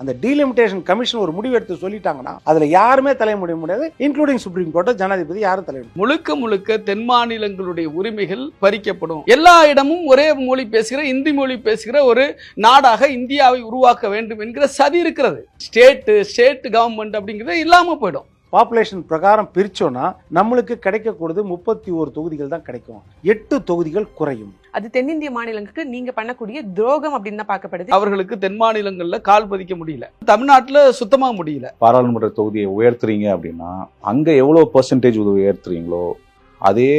அந்த delimitation commission ஒரு முடிவு எடுத்து சொல்லிட்டாங்கன்னா அதுல யாருமே தலையிட முடியாது, இன்க்ளூடிங் சுப்ரீம் கோர்ட், ஜனாதிபதி யாரும் தலையிட. முழுக்க முழுக்க தென் மாநிலங்களுடைய உரிமைகள் பறிக்கப்படும். எல்லா இடமும் ஒரே மொழி பேசுகிற, இந்தி மொழி பேசுகிற ஒரு நாடாக இந்தியாவை உருவாக்க வேண்டும் என்கிற சதி இருக்கிறது. ஸ்டேட் கவர்மெண்ட் அப்படிங்கிறது இல்லாம போயிடும். பாப்புலேஷன் பிரகாரம் பிரிச்சோன்னா நம்மளுக்கு கிடைக்கக்கூடியது 31 தொகுதிகள் தான் கிடைக்கும், 8 தொகுதிகள் குறையும். அது தென்னிந்திய மாநிலங்களுக்கு நீங்க பண்ணக்கூடிய துரோகம் அப்படின்னு தான் பார்க்கப்படுது. அவர்களுக்கு தென் மாநிலங்கள்ல கால் பதிக்க முடியல, தமிழ்நாட்டுல சுத்தமா முடியல. பாராளுமன்ற தொகுதியை உயர்த்துறீங்க அப்படின்னா அங்க எவ்வளவு பெர்சன்டேஜ் உயர்த்துறீங்களோ அதே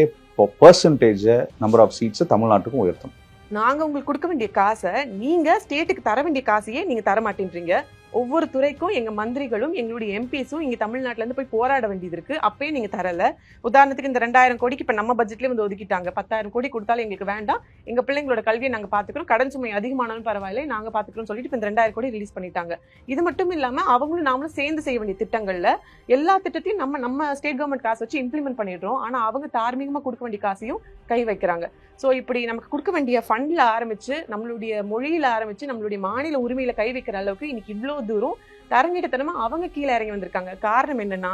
பெர்சன்டேஜ் நம்பர் ஆஃப் சீட்ஸ் தமிழ்நாட்டுக்கும் உயர்த்தணும். நாங்க உங்களுக்கு கொடுக்க வேண்டிய காசை நீங்க ஸ்டேட்டுக்கு தர வேண்டிய காசையே நீங்க தர மாட்டேன்றீங்க. ஒவ்வொரு துறைக்கும் எங்க மந்திரிகளும் எங்களுடைய எம்பிஸும் இங்க தமிழ்நாட்டுல இருந்து போய் போராட வேண்டியது இருக்கு, அப்பயே நீங்க தரல. உதாரணத்துக்கு இந்த 2000 கோடிக்கு இப்ப நம்ம பட்ஜெட்லயே வந்து ஒதுக்கிட்டாங்க. 10,000 கோடி கொடுத்தாலும் எங்களுக்கு வேண்டாம், எங்க பிள்ளைங்களோட கல்வியை நாங்க பாத்துக்கிறோம், கடன் சுமை அதிகமானாலும் பரவாயில்ல நாங்க பாத்துக்கிறோம் சொல்லிட்டு இப்ப இந்த 2000 கோடி ரிலீஸ் பண்ணிட்டாங்க. இது மட்டும் இல்லாம அவங்களும் நாமளும் சேர்ந்து செய்ய வேண்டிய திட்டங்கள்ல எல்லா திட்டத்தையும் நம்ம ஸ்டேட் கவர்மெண்ட் காசு வச்சு இம்ப்ளிமெண்ட் பண்ணிடுறோம். ஆனா அவங்க தார்மீகமா கொடுக்க வேண்டிய காசையும் கை வைக்கிறாங்க. சோ இப்படி நமக்கு கொடுக்க வேண்டிய ஃபண்ட்ல ஆரம்பிச்சு, நம்மளுடைய மொழியில ஆரம்பிச்சு, நம்மளுடைய மாநில உரிமையில கை வைக்கிற அளவுக்கு இன்னைக்கு இவ்வளவு தூரம் தரங்கிட்டத்தனமா அவங்க கீழே இறங்கி வந்திருக்காங்க. காரணம் என்னன்னா,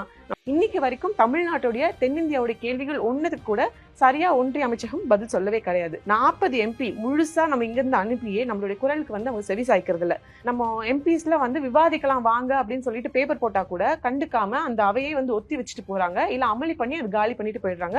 இன்னைக்கு வரைக்கும் தமிழ்நாட்டுடைய தென்னிந்தியாவுடைய கேள்விகள் ஒன்னதுக்கு கூட சரியா ஒன்றிய அமைச்சகம் பதில் சொல்லவே கிடையாது. 40 MP முழுசா நம்ம இங்க இருந்து அனுப்பியே நம்மளுடைய குரலுக்கு வந்து அவங்க செவி சாய்க்கிறது இல்ல. நம்ம எம்பிஸ்ல வந்து விவாதிக்கலாம் வாங்க அப்படின்னு சொல்லிட்டு பேப்பர் போட்டா கூட கண்டுக்காம அந்த அவையை வந்து ஒத்தி வச்சுட்டு போறாங்க, இல்ல அமளி பண்ணி அது காலி பண்ணிட்டு போயிடுறாங்க.